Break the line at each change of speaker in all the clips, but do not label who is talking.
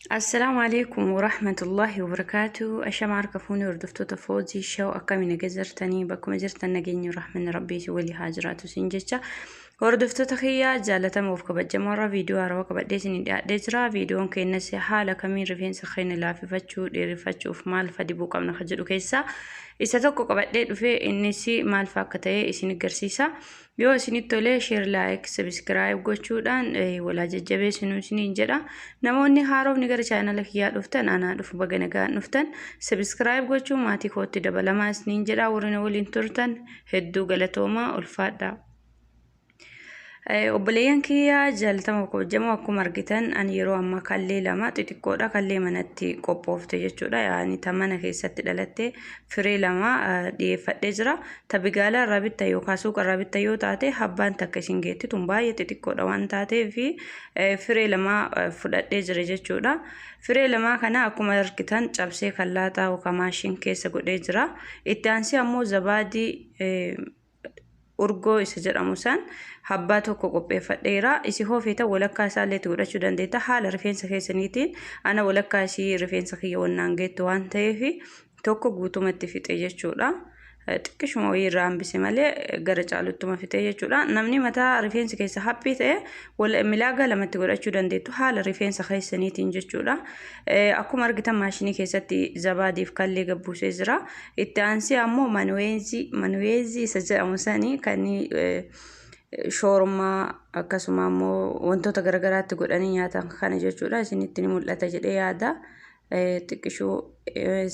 السلام عليكم ورحمة الله وبركاته. أشمع ركفوني وردفتو تفوزي الشو أكامي نجزرتني بكم جرتن نجيني رحمن ربي ولي هاجرات سنجتة وردفتو تخيا جالة موفق بجمرة فيديو أروك بديتني دجرا فيديو كأنسي حالة كمين رفين سخين لا في فتشو دير فتشو في مال فديبو كم نخجلو كيسا إستوكو قبل في إنسي مال فاكتة إسين جرسيسا yoo isinitti tolee share like subscribe gochuudhaan wala jajjabeessinu isiniin jedha. Namoonni haarofni gara channel kiyyaa dhuftan anaa dhufu baga nagaan dhuftan subscribe gochuun maatii kootti dabalamaa isiniin jedha. Warreen waliin turtan hedduu galatoomaa ulfaadha. Obboleeyyan kiyyaa jaalatama kabajamoo akkuma argitan ani yeroo amma kallee lama xixiqqoodha kallee manatti qophoofte jechuudha. Yaani tamana keessatti dhalatte firee lama dhiyeeffadhee jira. Tabigaala irraa bitta yookaan suuqa irraa bitta yoo taate habbaan takka isin geetti tun baay'ee xixiqqoodha waan taateef firee lama fudhadhee jira jechuudha. Firee lama kana akkuma argitan cabsee kallaataa yookaan maashin keessa godhee jira. Itti aansee ammoo zabaadii urgoo isa jedhamu san habbaa tokko qopheeffadheera. Isi hoofeeta walakkaa isaallee godhachuu dandeetta haala rifeensa keessaniitiin. Ana walakkaa isii rifeensa kiyya wannaan geettu waan ta'eef tokko guutumatti fixee jechuudha. Xiqqishuma wayii irraa hambise malee gara caaluttuma fixee jechuudha. Namni mataa rifeensa keessa haphii ta'e milaagaa lamatti godhachuu dandeettu haala rifeensa keessaniitiin jechuudha. Akkuma argitan maashinii keessatti zabaadiif kallee gabbuusee jira. Itti aansee ammoo manuweezii isa jedhamu sanii kan shoormaa akkasuma ammoo wantoota garagaraatti godhanii nyaatan kana jechuudha. Isinitti ni mul'ata jedhee yaada. Xiqqishuu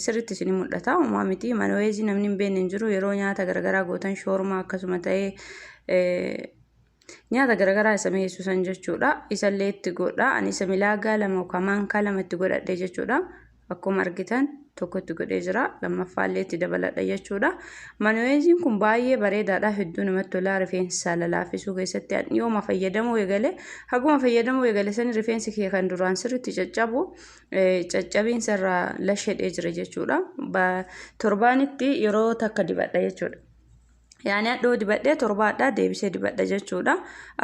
sirriitti isin mul'ata uumaa miti. Manuweezii namni hin beekne hin jiru. Yeroo nyaata garagaraa gootan shoormaa akkasuma ta'ee nyaata garagaraa isa mi'eessu san jechuudha. Isallee itti godha. Ani isa milaagaa lama yookaan maankaa lama itti godhadhe jechuudha. Akkuma argitan tokko itti godhee jira. Lammaffaallee itti dabaladha jechuudha. Manuweeziin kun baay'ee bareedaadha. Hedduu namatti tola. Rifeensa lalaafisuu keessatti yooma fayyadamuu eegale haguma fayyadamuu eegale sani rifeensi kee kan duraan sirriitti caccabu caccabiinsa irraa lashedhee jira jechuudha. Torbaanitti yeroo takka dibadha jechuudha. Yaani adoo dibadhee torbaadhaa deebisee dibadha jechuudha.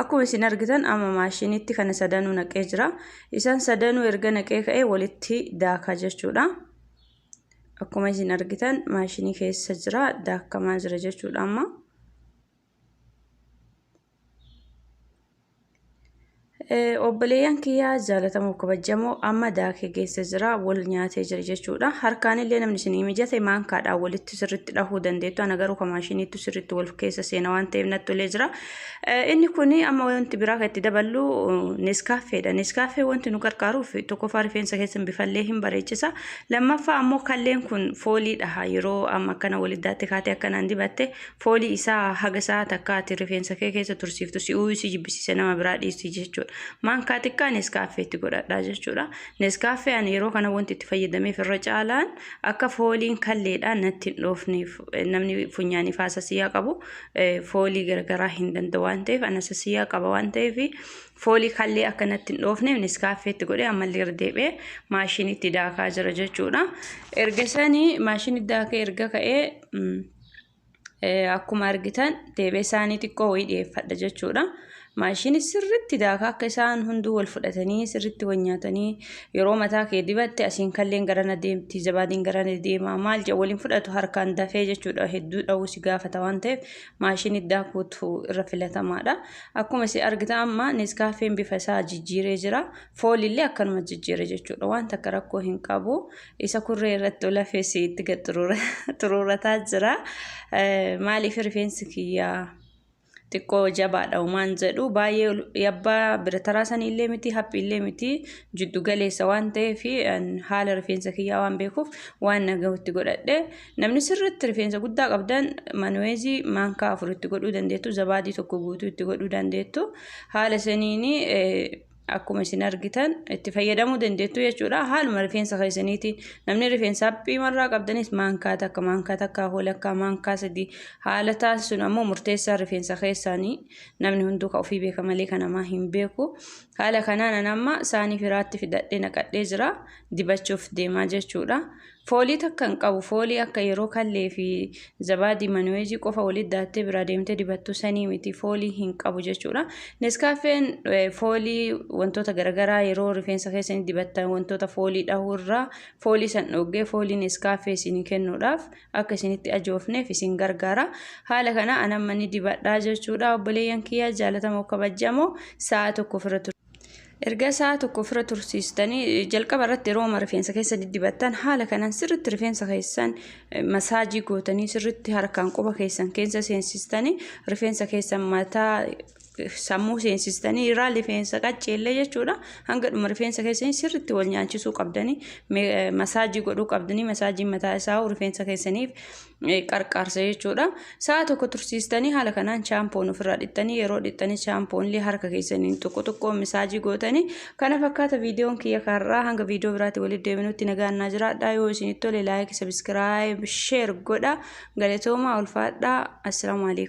Akkuma isin argitan amma maashiniitti kana sadanuu naqee jira. Isaan sadanuu erga naqee ka'ee walitti daakaa jechuudha. Akkuma isin argitan maashinii keessa jira daakamaa jira jechuudha amma. Obboleeyyan kiyyaa jaalatamoo kabajamoo amma daakee geessa jira wal nyaatee jira jechuudha. Harkaan illee namni isin mijate maankaadhaan walitti sirriitti dhahuu dandeettu. Ana garuu maashiniitti sirriitti wal keessa seena waan ta'eef natti tolee jira. Inni kuni amma wanti biraa kan itti daballu Neskaafeedha. Neskaafee wanti nu gargaaruuf tokkoffaa rifeensa keessan bifallee hin bareechisa. Lammaffaa ammoo kalleen kun fooliidha. Yeroo amma akkana waliddaatti kaatee akkanaan dibatte foolii isaa haga isaa takkaatti rifeensa kee keessa tursiiftu si'uu isi jibbisiise nama biraa dhiisii jechuudha. Maankaa xiqqaa Neskaafeetti godhadha jechuudha. Neskaafee ani yeroo kana wanti itti fayyadameef irra caalaan akka fooliin kalleedhaan natti hin dhoofneef namni funyaanii faasasiyaa qabu foolii garagaraa hin danda'u waan ta'eef anasasiyaa qaba waan ta'eef foolii kallee akka natti hin dhoofneef Neskaafeetti godhee ammallee irra deebi'ee maashiniitti daakaa jira jechuudha. Erga sanii maashiniitti daakee erga ka'ee akkuma argitan deebee isaanii xiqqoo wayii dhiyeeffadha jechuudha. Maashinii sirriitti daakaa akka isaan hunduu wal fudhatanii sirriitti wal nyaatanii yeroo mataa kee dibatte asiin kalleen garana deemti zabaadiin garana deema maal jedhu waliin fudhatu harkaan dafee jechuudha. Hedduu dha'uu si gaafata waan ta'eef maashinii daakuutu irra filatamaadha. Akkuma isin argitan amma Neskaafeen bifa isaa jijjiiree jira. Fooliillee akkanuma jijjiire jechuudha. Waan takka rakkoo hin qabu. Isa kurree irratti lafeessi itti xuruurataa jira. Maaliif rifeensi kiyyaa xiqqoo jabaadha uumaan jedhu baay'ee yabbaa bira taraasanii illee miti haphii illee miti jiddu galeessa waan ta'eef haala rifeensa kiyyaa waan beekuuf waan nagahutti godhadhe. Namni sirriitti rifeensa guddaa qabdan manuweezii maankaa 4 itti godhuu dandeettu zabaadii tokko guutuu itti godhuu dandeettu haala saniini akkuma isin argitan itti fayyadamuu dandeettu jechuudha. Haaluma rifeensa keessaniitiin namni rifeensa haphii marraa qabdanis maankaa takka walakkaa maankaa sadii haala taasisuun ammoo murteessaa rifeensa keessanii namni hunduu ka ofii beeka malee kan namaa hin beeku. Haala kanaan amma saanii firaatti fidadhee naqadhee jira dibachuuf deemaa jechuudha. foolii takka hin qabu. Foolii akka yeroo kallee fi zabaadii manuweejii qofa walitti daattee bira deemtee dibattu sanii miti. Foolii hin qabu jechuudha. Neskaafeen foolii wantoota garaagaraa yeroo rifeensa keessanii dibattan wantoota foolii dhahurraa foolii san dhoggee foolii neskaafee isinii kennuudhaaf akka isinitti ajoofneef isin gargaara. Haala kana anamma ni dibadhaa jechuudha. Obboleeyyan kiyya jaalatamoo kabajamoo sa'a tokko ofirra ture. Erga sa'a tokko ofirra tursiistanii jalqaba irratti yeroo rifeensa keessa dibattan haala kanaan sirriitti rifeensa keessan masaajii gootanii sirriitti harkaan quba keessan keessa seensistanii rifeensa keessan mataa sammuu seensistanii irraa rifeensa qacceellee jechuudha. Hanga dhuma rifeensa keessanii sirriitti wal nyaachisuu qabdanii masaajii godhuu qabdanii masaajiin mataa isaa rifeensa keessaniif qarqaarsa jechuudha. Sa'a tokko tursiistanii haala kanaan shaampoon ofirraa dhiqxanii yeroo dhiqxanii shaampoonlee harka keessaniin tokko masaajii gootanii kana fakkaata viidiyoon kiyya kanarraa hanga viidiyoo biraatti walitti deebinutti nagaan jiraadhaa. Yoo isinitti tole laayik, sabiskiraayib, sheer godhaa. Galatoomaa ulfaadhaa. Assalaamu alaykum.